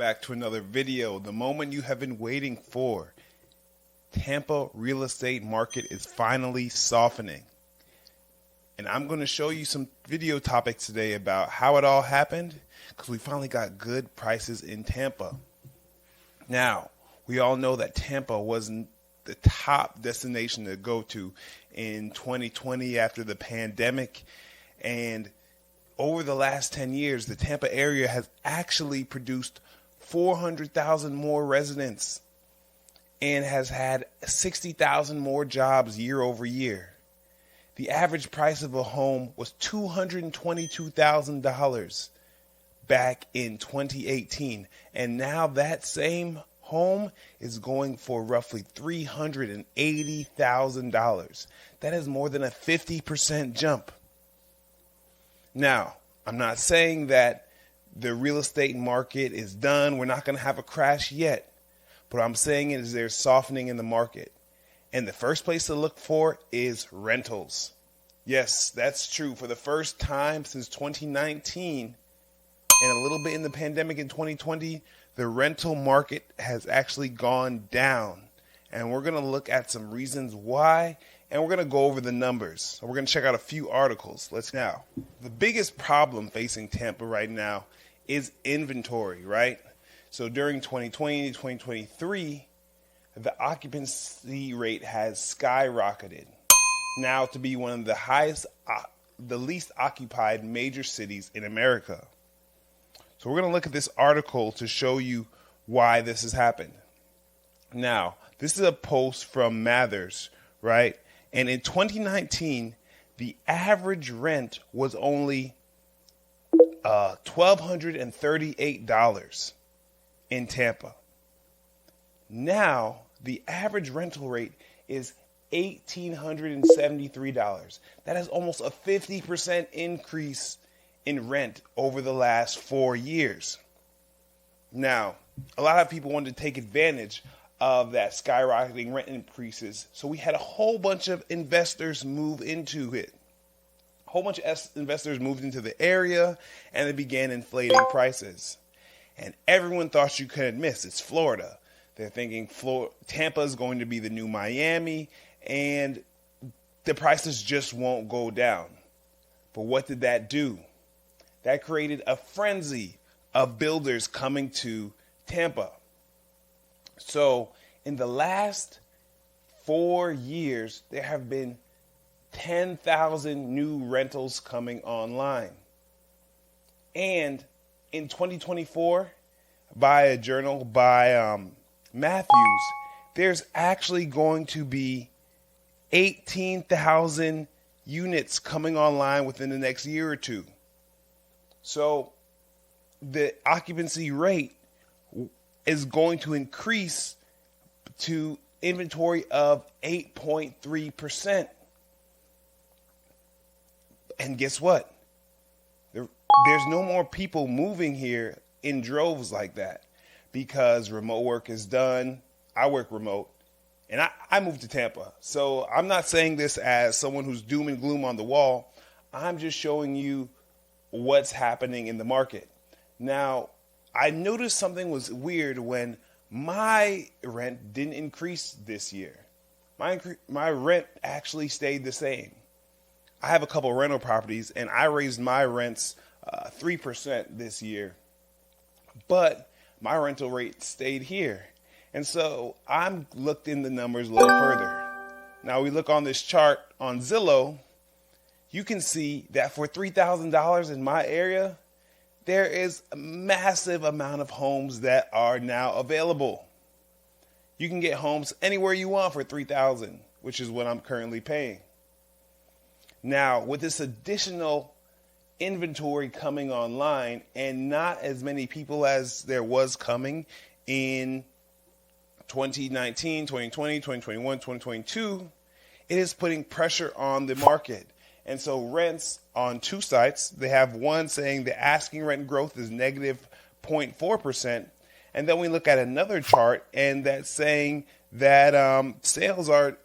back to another video. The moment you have been waiting for. Tampa real estate market is finally softening. And I'm going to show you some video topics today about how it all happened, because we finally got good prices in Tampa. Now, we all know that Tampa wasn't the top destination to go to in 2020 after the pandemic. And over the last 10 years, the Tampa area has actually produced 400,000 more residents and has had 60,000 more jobs year over year. The average price of a home was $222,000 back in 2018. And now that same home is going for roughly $380,000. That is more than a 50% jump. Now, I'm not saying that the real estate market is done. We're not going to have a crash yet. But what I'm saying is there's softening in the market. And the first place to look for is rentals. Yes, that's true. For the first time since 2019 and a little bit in the pandemic in 2020, the rental market has actually gone down. And we're going to look at some reasons why. And we're going to go over the numbers. So we're going to check out a few articles. Now, the biggest problem facing Tampa right now is inventory, right? So during 2020 to 2023, the occupancy rate has skyrocketed. Now to be one of the highest, the least occupied major cities in America. So we're going to look at this article to show you why this has happened. Now, this is a post from Mathers, right? And in 2019, the average rent was only $1,238 in Tampa. Now, the average rental rate is $1,873. That is almost a 50% increase in rent over the last 4 years. Now, a lot of people wanted to take advantage of that skyrocketing rent increases. So we had a whole bunch of investors move into it. A whole bunch of investors moved into the area and they began inflating prices. And everyone thought you couldn't miss. It's Florida. They're thinking Tampa is going to be the new Miami and the prices just won't go down. But what did that do? That created a frenzy of builders coming to Tampa. So in the last 4 years, there have been 10,000 new rentals coming online. And in 2024, by a journal by Matthews, there's actually going to be 18,000 units coming online within the next year or two. So the occupancy rate is going to increase to inventory of 8.3%. And guess what? There's no more people moving here in droves like that because remote work is done. I work remote and I moved to Tampa. So I'm not saying this as someone who's doom and gloom on the wall. I'm just showing you what's happening in the market. Now, I noticed something was weird when my rent didn't increase this year. My rent actually stayed the same. I have a couple rental properties and I raised my rents 3% this year, but my rental rate stayed here. And so I'm looked in the numbers a little further. Now we look on this chart on Zillow, you can see that for $3,000 in my area, there is a massive amount of homes that are now available. You can get homes anywhere you want for $3,000, which is what I'm currently paying. Now, with this additional inventory coming online and not as many people as there was coming in 2019, 2020, 2021, 2022, it is putting pressure on the market. And so rents on two sites, they have one saying the asking rent growth is negative 0.4%. And then we look at another chart and that's saying that sales are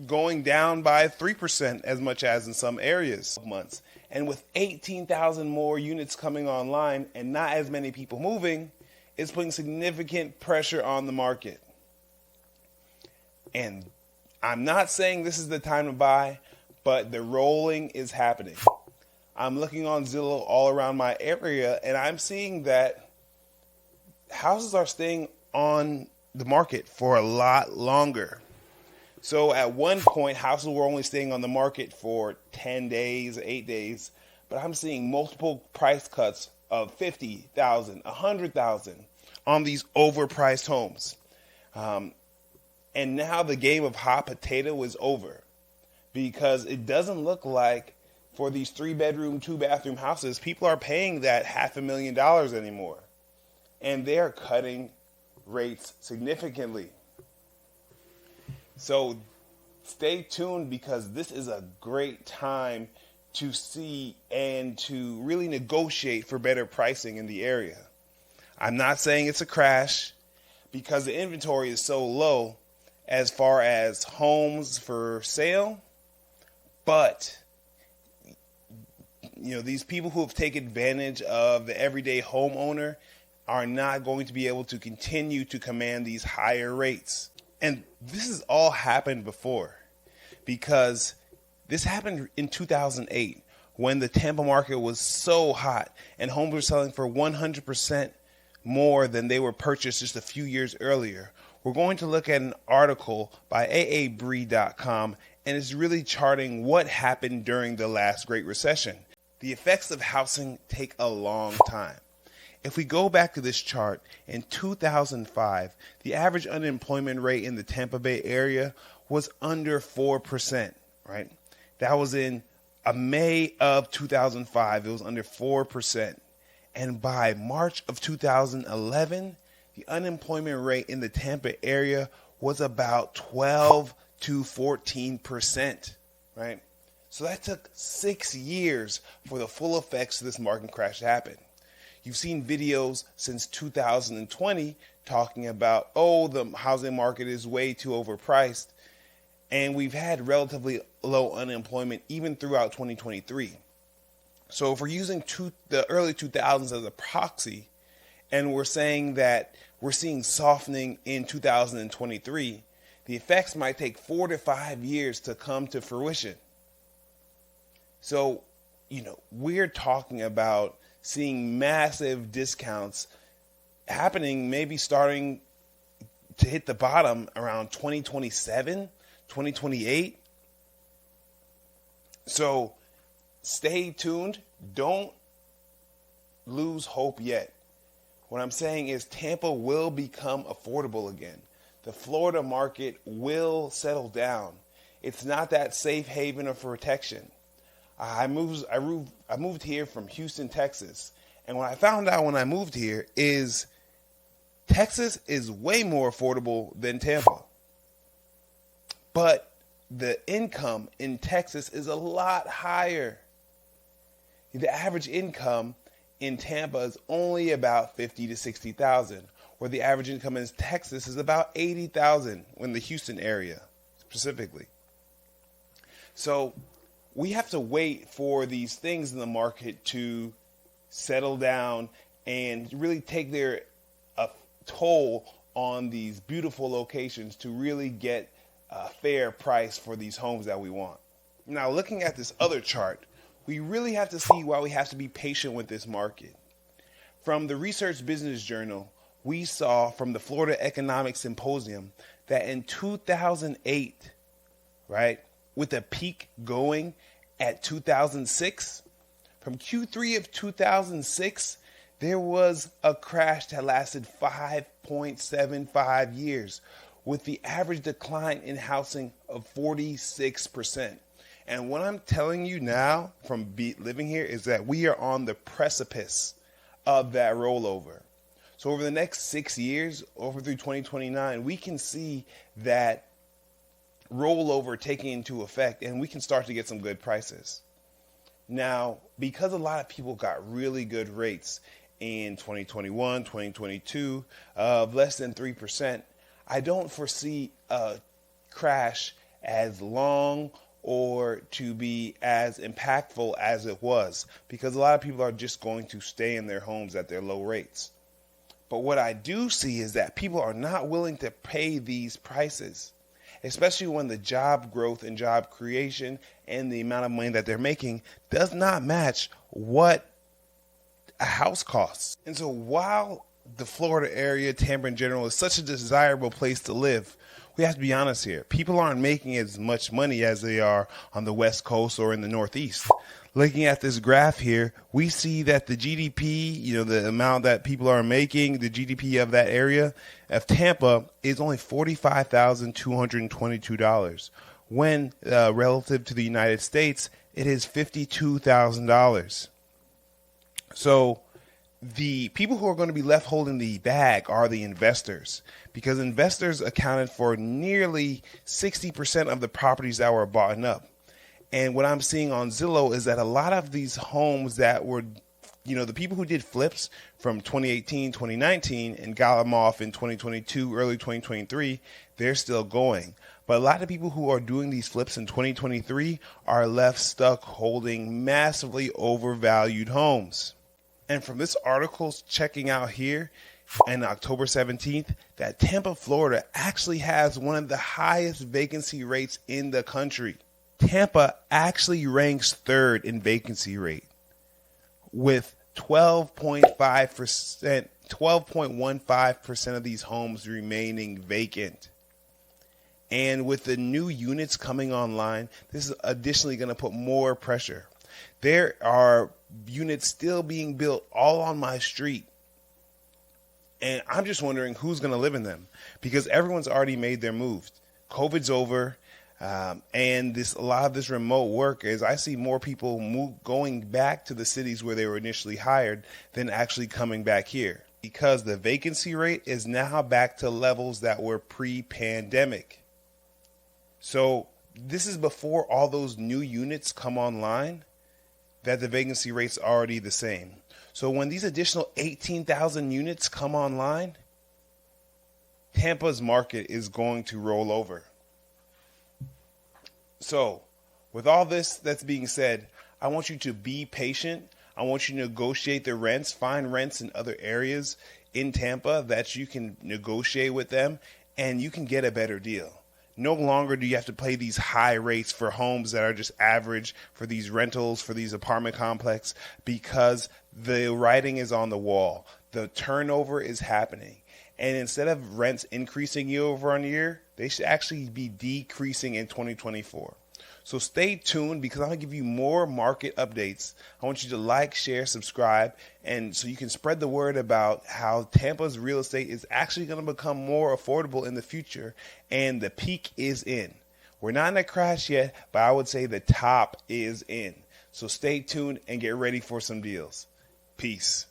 going down by 3% as much as in some areas months. And with 18,000 more units coming online and not as many people moving, is putting significant pressure on the market. And I'm not saying this is the time to buy, but the rolling is happening. I'm looking on Zillow all around my area, and I'm seeing that houses are staying on the market for a lot longer. So at one point, houses were only staying on the market for 10 days, 8 days, but I'm seeing multiple price cuts of 50,000, 100,000 on these overpriced homes. And now the game of hot potato is over, because it doesn't look like for these 3-bedroom, 2-bathroom houses, people are paying that $500,000 anymore. And they're cutting rates significantly. So stay tuned, because this is a great time to see and to really negotiate for better pricing in the area. I'm not saying it's a crash, because the inventory is so low as far as homes for sale, but these people who have taken advantage of the everyday homeowner are not going to be able to continue to command these higher rates. And this has all happened before, because this happened in 2008 when the Tampa market was so hot and homes were selling for 100% more than they were purchased just a few years earlier. We're going to look at an article by aabree.com, and it's really charting what happened during the last Great Recession. The effects of housing take a long time. If we go back to this chart, in 2005, the average unemployment rate in the Tampa Bay area was under 4%, right? That was in May of 2005. It was under 4%. And by March of 2011, the unemployment rate in the Tampa area was about 12 to 14%, right? So that took 6 years for the full effects of this market crash to happen. You've seen videos since 2020 talking about, the housing market is way too overpriced. And we've had relatively low unemployment even throughout 2023. So if we're using the early 2000s as a proxy, and we're saying that we're seeing softening in 2023, the effects might take 4 to 5 years to come to fruition. So, we're talking about seeing massive discounts happening, maybe starting to hit the bottom around 2027, 2028. So stay tuned. Don't lose hope yet. What I'm saying is Tampa will become affordable again. The Florida market will settle down. It's not that safe haven of protection. I moved here from Houston, Texas. And what I found out when I moved here is Texas is way more affordable than Tampa. But the income in Texas is a lot higher. The average income in Tampa is only about 50 to 60,000, where the average income in Texas is about 80,000 in the Houston area specifically. So we have to wait for these things in the market to settle down and really take their toll on these beautiful locations to really get a fair price for these homes that we want. Now, looking at this other chart, we really have to see why we have to be patient with this market. From the Research Business Journal, we saw from the Florida Economic Symposium that in 2008, right, with a peak going at 2006, from Q3 of 2006, there was a crash that lasted 5.75 years, with the average decline in housing of 46%. And what I'm telling you now from living here is that we are on the precipice of that rollover. So over the next 6 years, over through 2029, we can see that rollover taking into effect, and we can start to get some good prices. Now, because a lot of people got really good rates in 2021, 2022 of less than 3%, I don't foresee a crash as long or to be as impactful as it was, because a lot of people are just going to stay in their homes at their low rates. But what I do see is that people are not willing to pay these prices, especially when the job growth and job creation and the amount of money that they're making does not match what a house costs. And so while the Florida area, Tampa in general, is such a desirable place to live, we have to be honest here. People aren't making as much money as they are on the West Coast or in the Northeast. Looking at this graph here, we see that the GDP, the amount that people are making, the GDP of that area of Tampa is only $45,222, when relative to the United States, it is $52,000. So the people who are going to be left holding the bag are the investors, because investors accounted for nearly 60% of the properties that were bought up. And what I'm seeing on Zillow is that a lot of these homes that were, the people who did flips from 2018, 2019 and got them off in 2022, early 2023, they're still going. But a lot of people who are doing these flips in 2023 are left stuck holding massively overvalued homes. And from this article checking out here on October 17th, that Tampa, Florida actually has one of the highest vacancy rates in the country. Tampa actually ranks third in vacancy rate with 12.15% of these homes remaining vacant. And with the new units coming online, this is additionally going to put more pressure. There are units still being built all on my street. And I'm just wondering who's going to live in them, because everyone's already made their moves. COVID's over. And a lot of this remote work is, I see more people going back to the cities where they were initially hired than actually coming back here, because the vacancy rate is now back to levels that were pre-pandemic. So this is before all those new units come online, that the vacancy rate's already the same. So when these additional 18,000 units come online, Tampa's market is going to roll over. So with all this that's being said, I want you to be patient. I want you to negotiate the rents, find rents in other areas in Tampa that you can negotiate with them, and you can get a better deal. No longer do you have to pay these high rates for homes that are just average, for these rentals, for these apartment complex, because the writing is on the wall. The turnover is happening. And instead of rents increasing year over on year, they should actually be decreasing in 2024. So stay tuned, because I'm going to give you more market updates. I want you to like, share, subscribe, and so you can spread the word about how Tampa's real estate is actually going to become more affordable in the future, and the peak is in. We're not in a crash yet, but I would say the top is in. So stay tuned and get ready for some deals. Peace.